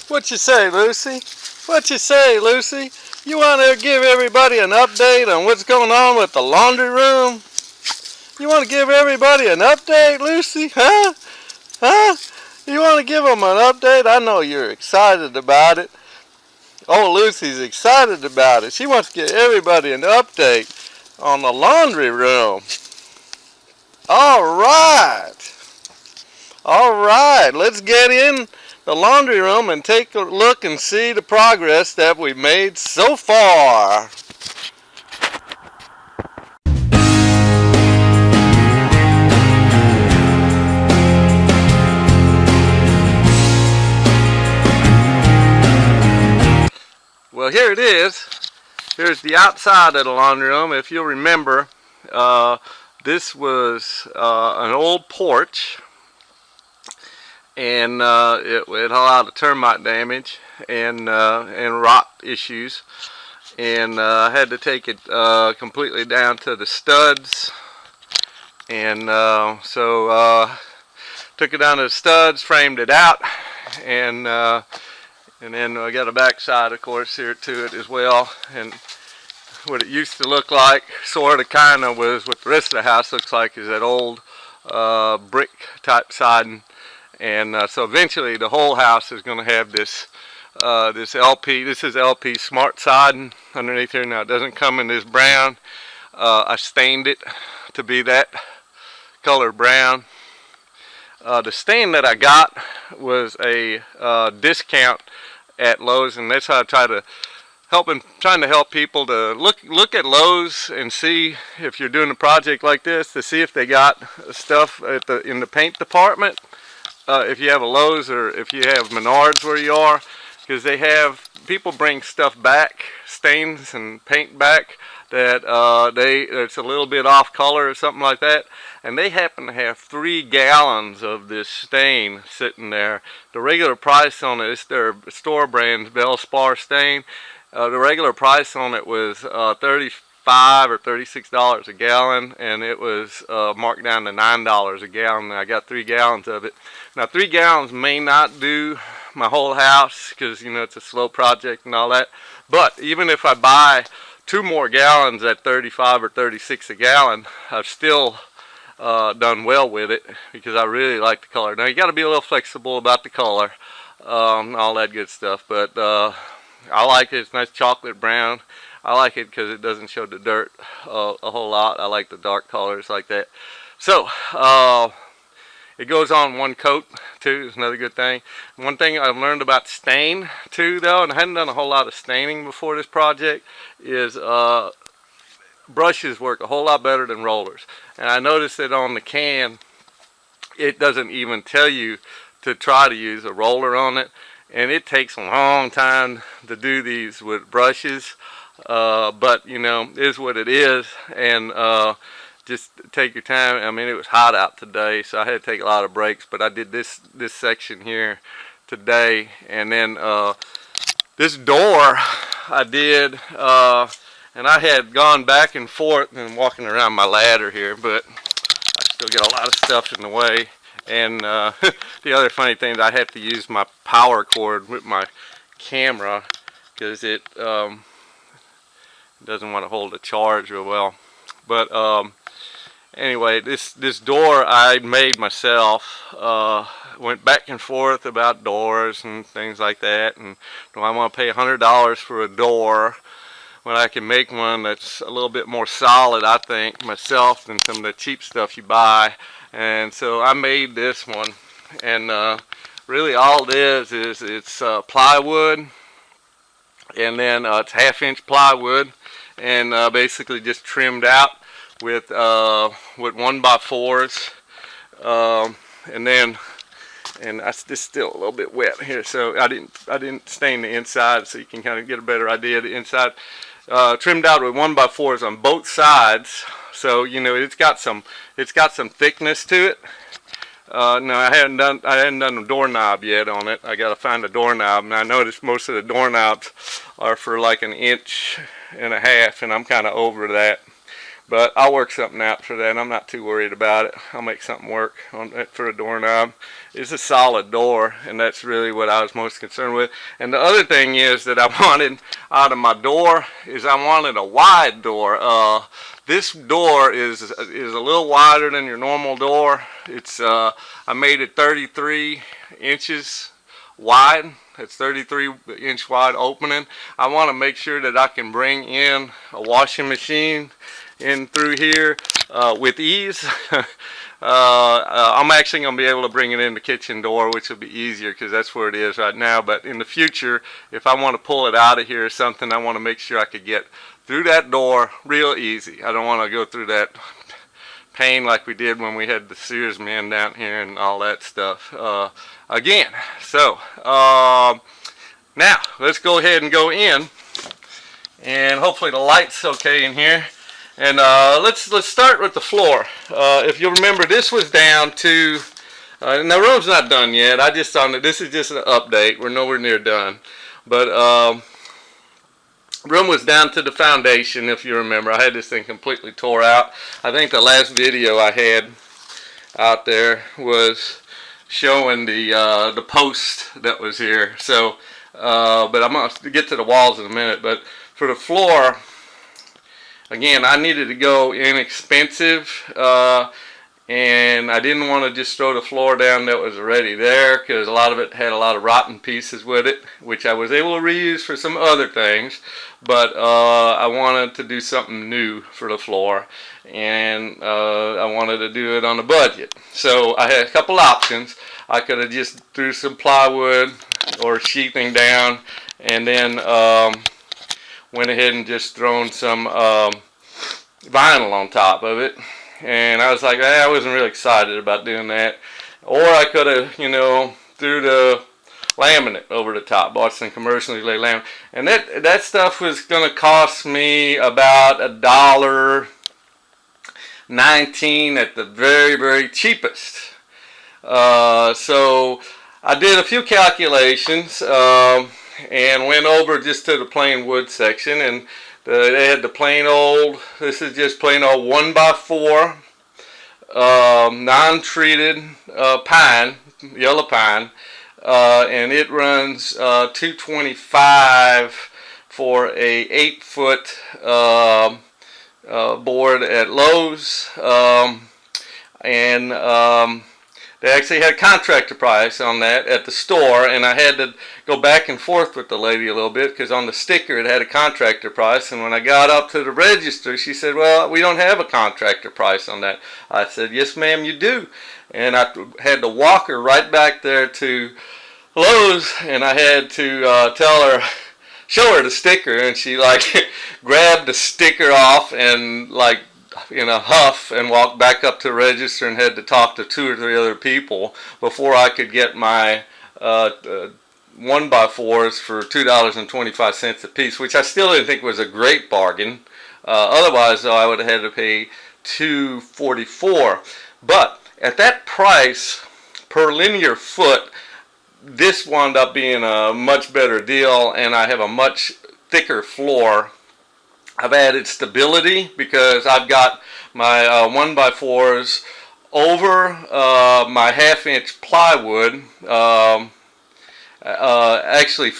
What you say, Lucy? What you say, Lucy? You want to give everybody an update on what's going on with the laundry room? You want to give everybody an update, Lucy? Huh? Huh? You want to give them an update? I know you're excited about it. Oh, Lucy's excited about it. She wants to give everybody an update on the laundry room. All right. All right. Let's get in the laundry room and take a look and see the progress that we've made so far. Well, here it is. Here's the outside of the laundry room. If you'll remember, this was an old porch, and it had a lot of termite damage and rot issues, and I had to take it completely down to the studs, and so took it down to the studs, framed it out, and then I got a backside, of course, here to it as well. And what it used to look like, sort of, kind of, was what the rest of the house looks like, is that old brick type siding. And so eventually the whole house is going to have this this LP. This is LP smart siding underneath here. Now it doesn't come in this brown. I stained it to be that color brown. The stain that I got was a discount at Lowe's, and that's how I trying to help people to look at Lowe's and see, if you're doing a project like this, to see if they got stuff in the paint department. If you have a Lowe's, or if you have Menards where you are, because people bring stuff back, stains and paint back, that it's a little bit off color or something like that, and they happen to have 3 gallons of this stain sitting there. The regular price on it, it's their store brand Spar stain. The regular price on it was $35 or $36 a gallon, and it was marked down to $9 a gallon. And I got 3 gallons of it. Now 3 gallons may not do my whole house, because it's a slow project and all that, but even if I buy 2 more gallons at 35 or 36 a gallon, I've still done well with it, because I really like the color. Now you got to be a little flexible about the color, all that good stuff, but I like it. It's nice chocolate brown. I like it because it doesn't show the dirt a whole lot. I like the dark colors like that. So it goes on one coat too, is another good thing. One thing I've learned about stain too, though, and I hadn't done a whole lot of staining before this project, is brushes work a whole lot better than rollers. And I noticed that on the can, it doesn't even tell you to try to use a roller on it, and it takes a long time to do these with brushes, but it is what it is, and just take your time. I mean, it was hot out today, so I had to take a lot of breaks, but I did this section here today. And then this door I did, and I had gone back and forth and walking around my ladder here, but I still get a lot of stuff in the way. And the other funny thing is I have to use my power cord with my camera, because it doesn't want to hold a charge real well. But anyway, this door I made myself. Went back and forth about doors and things like that, and do I want to pay $100 for a door when I can make one that's a little bit more solid, I think, myself, than some of the cheap stuff you buy. And so I made this one, and really all it is it's plywood, and then it's 1/2-inch plywood, and basically just trimmed out with 1x4s, and it's still a little bit wet here, so I didn't stain the inside, so you can kind of get a better idea of the inside. Trimmed out with 1x4s on both sides, so it's got some thickness to it. No, I hadn't done a doorknob yet on it. I got to find a doorknob, and I noticed most of the doorknobs are for like 1.5 inches, and I'm kind of over that. But I'll work something out for that. I'm not too worried about it. I'll make something work on it for a doorknob. It's a solid door, and that's really what I was most concerned with. And the other thing is that I wanted out of my door is I wanted a wide door. This door is a little wider than your normal door. It's I made it 33 inches wide. It's 33-inch wide opening. I want to make sure that I can bring in a washing machine in through here with ease. I'm actually going to be able to bring it in the kitchen door, which will be easier because that's where it is right now. But in the future, if I want to pull it out of here or something, I want to make sure I could get through that door real easy. I don't want to go through that pain like we did when we had the Sears men down here and all that stuff again. So now let's go ahead and go in, and hopefully the light's okay in here. And let's start with the floor. If you remember, this was down to and the room's not done yet. I just thought that this is just an update. We're nowhere near done, but room was down to the foundation. If you remember, I had this thing completely tore out. I think the last video I had out there was showing the post that was here. So but I'm going to get to the walls in a minute. But for the floor, again, I needed to go inexpensive, and I didn't want to just throw the floor down that was already there, because a lot of it had a lot of rotten pieces with it, which I was able to reuse for some other things. But I wanted to do something new for the floor, and I wanted to do it on a budget. So I had a couple options. I could have just threw some plywood or sheathing down, and then went ahead and just thrown some vinyl on top of it. And I was like, I wasn't really excited about doing that. Or I could have, threw the laminate over the top, bought some commercially laid laminate. And that stuff was going to cost me about $1.19 at the very, very cheapest. So I did a few calculations and went over just to the plain wood section, and they had the plain old, this is just plain old 1x4 non-treated pine, yellow pine, and it runs $225 for a 8-foot board at Lowe's, and they actually had a contractor price on that at the store, and I had to go back and forth with the lady a little bit because on the sticker it had a contractor price, and when I got up to the register, she said, well, we don't have a contractor price on that. I said, yes ma'am, you do. And I had to walk her right back there to Lowe's, and I had to tell her, show her the sticker, and she like grabbed the sticker off and like in a huff and walked back up to the register and had to talk to 2 or 3 other people before I could get my 1x4s for $2.25 a piece, which I still didn't think was a great bargain. Otherwise, though, I would have had to pay $2.44. But at that price per linear foot, this wound up being a much better deal, and I have a much thicker floor. I've added stability because I've got my 1x4s over my 1/2-inch plywood. Actually,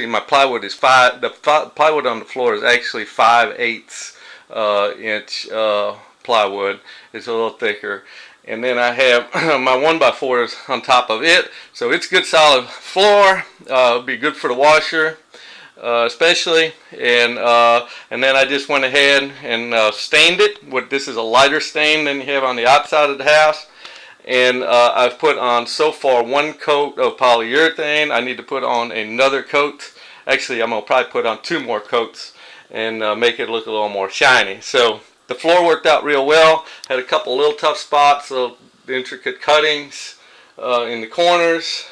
my plywood is the plywood on the floor is actually 5/8 inch plywood. It's a little thicker. And then I have my 1x4s on top of it. So it's good solid floor. It'll be good for the washer. Especially, and then I just went ahead and stained it. This is a lighter stain than you have on the outside of the house, and I've put on so far 1 coat of polyurethane. I need to put on another coat. Actually, I'm gonna probably put on 2 more coats and make it look a little more shiny. So the floor worked out real well. Had a couple little tough spots, little intricate cuttings in the corners.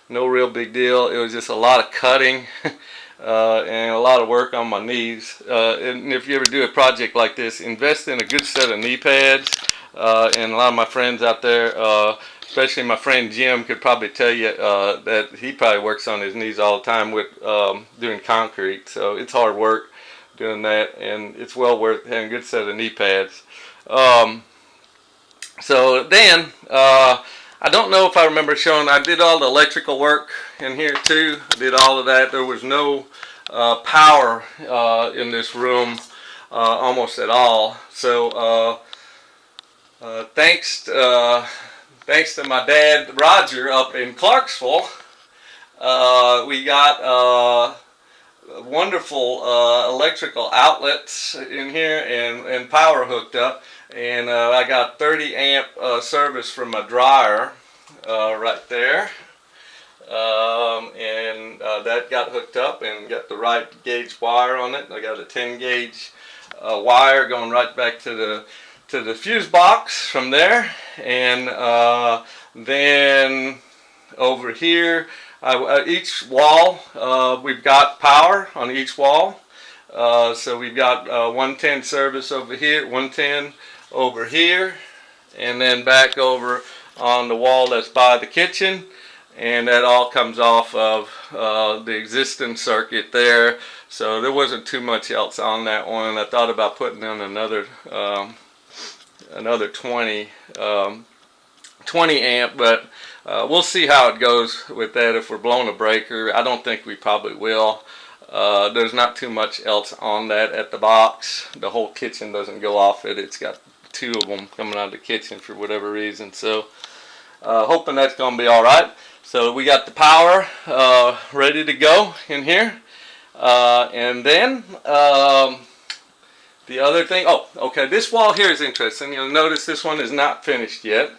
No real big deal. It was just a lot of cutting and a lot of work on my knees. And if you ever do a project like this, invest in a good set of knee pads. And a lot of my friends out there, especially my friend Jim, could probably tell you that he probably works on his knees all the time with doing concrete. So it's hard work. doing that, and it's well worth having a good set of knee pads. So then, I don't know if I remember showing, I did all the electrical work in here too. I did all of that. There was no power in this room almost at all. So thanks to my dad, Roger, up in Clarksville, we got wonderful electrical outlets in here and power hooked up. And I got 30 amp service from my dryer right there, and that got hooked up and got the right gauge wire on it. I got a 10 gauge wire going right back to the fuse box from there, and then over here, each wall we've got power on each wall. So we've got 110 service over here, 110 over here, and then back over on the wall that's by the kitchen, and that all comes off of the existing circuit there. So there wasn't too much else on that one. I thought about putting in another 20 amp, but we'll see how it goes with that. If we're blowing a breaker, I don't think we probably will. There's not too much else on that at the box. The whole kitchen doesn't go off it. It's got 2 of them coming out of the kitchen for whatever reason. So hoping that's going to be all right. So we got the power ready to go in here. And then the other thing, oh, okay, this wall here is interesting. You'll notice this one is not finished yet,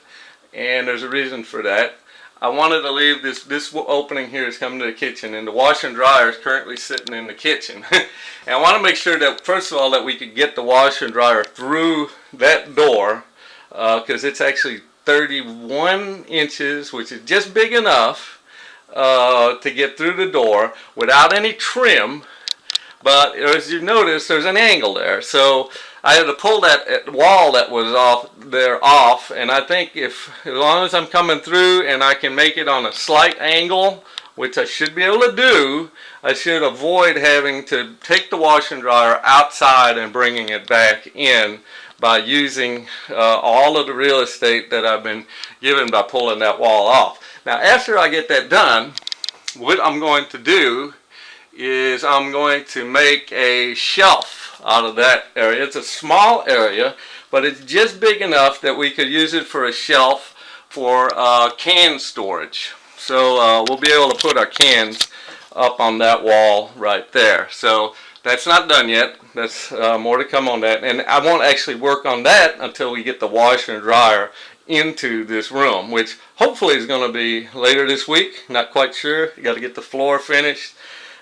and there's a reason for that. I wanted to leave this opening here is coming to the kitchen, and the washer and dryer is currently sitting in the kitchen. And I want to make sure that, first of all, that we could get the washer and dryer through that door, because it's actually 31 inches, which is just big enough to get through the door without any trim. But as you notice, there's an angle there, so I had to pull that wall that was off, and I think as long as I'm coming through and I can make it on a slight angle, which I should be able to do, I should avoid having to take the washer and dryer outside and bringing it back in by using all of the real estate that I've been given by pulling that wall off. Now, after I get that done, what I'm going to do is I'm going to make a shelf out of that area. It's a small area, but it's just big enough that we could use it for a shelf for can storage. So we'll be able to put our cans up on that wall right there. So that's not done yet. That's more to come on that. And I won't actually work on that until we get the washer and dryer into this room, which hopefully is going to be later this week. Not quite sure. You got to get the floor finished.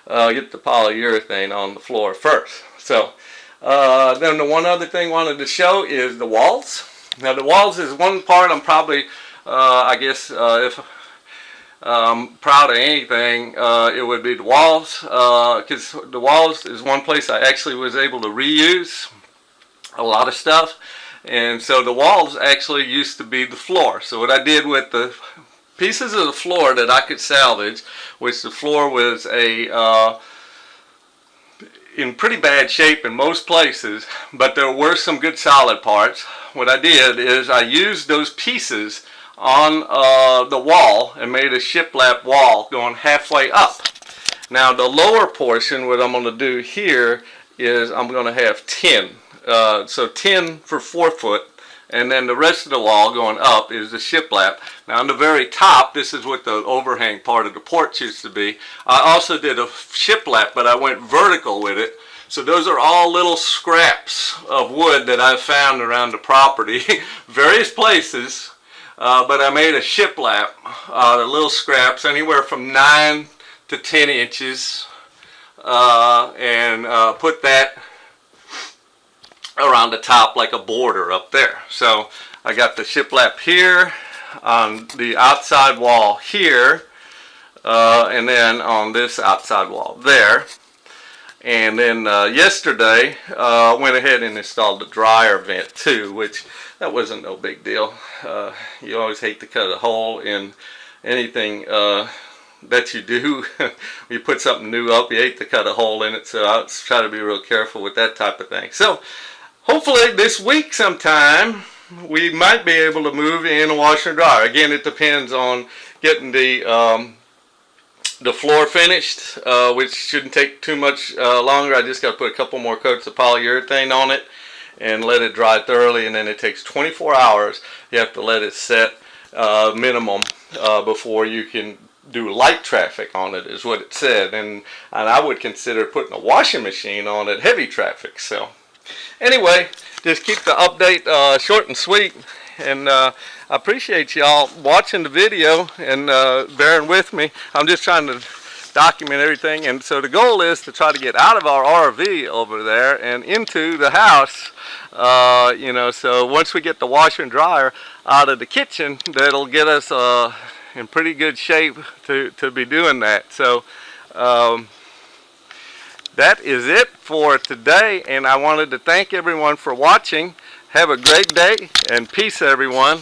Get the polyurethane on the floor first. So then the one other thing I wanted to show is the walls. Now the walls is one part I'm probably, I guess, if I'm proud of anything, it would be the walls, because the walls is one place I actually was able to reuse a lot of stuff. And so the walls actually used to be the floor. So what I did with the pieces of the floor that I could salvage, which the floor was in pretty bad shape in most places, but there were some good solid parts. What I did is I used those pieces on the wall and made a shiplap wall going halfway up. Now the lower portion, what I'm going to do here is I'm going to have 10. So 10 for 4 foot. And then the rest of the wall going up is the shiplap. Now on the very top, this is what the overhang part of the porch used to be. I also did a shiplap, but I went vertical with it. So those are all little scraps of wood that I've found around the property, various places. But I made a shiplap out of little scraps, anywhere from 9 to 10 inches, and put that around the top like a border up there. So I got the shiplap here on the outside wall here, and then on this outside wall there. And then yesterday went ahead and installed the dryer vent too, which that wasn't no big deal. You always hate to cut a hole in anything that you do. When you put something new up, you hate to cut a hole in it, so I try to be real careful with that type of thing. So hopefully this week sometime we might be able to move in a washer and dryer. Again, it depends on getting the floor finished, which shouldn't take too much longer. I just got to put a couple more coats of polyurethane on it and let it dry thoroughly, and then it takes 24 hours. You have to let it set minimum before you can do light traffic on it, is what it said. And I would consider putting a washing machine on it heavy traffic. So anyway, just keep the update short and sweet, and I appreciate y'all watching the video and bearing with me. I'm just trying to document everything, and so the goal is to try to get out of our RV over there and into the house. You know, so once we get the washer and dryer out of the kitchen, that'll get us in pretty good shape to be doing that. So that is it for today, and I wanted to thank everyone for watching. Have a great day, and peace, everyone.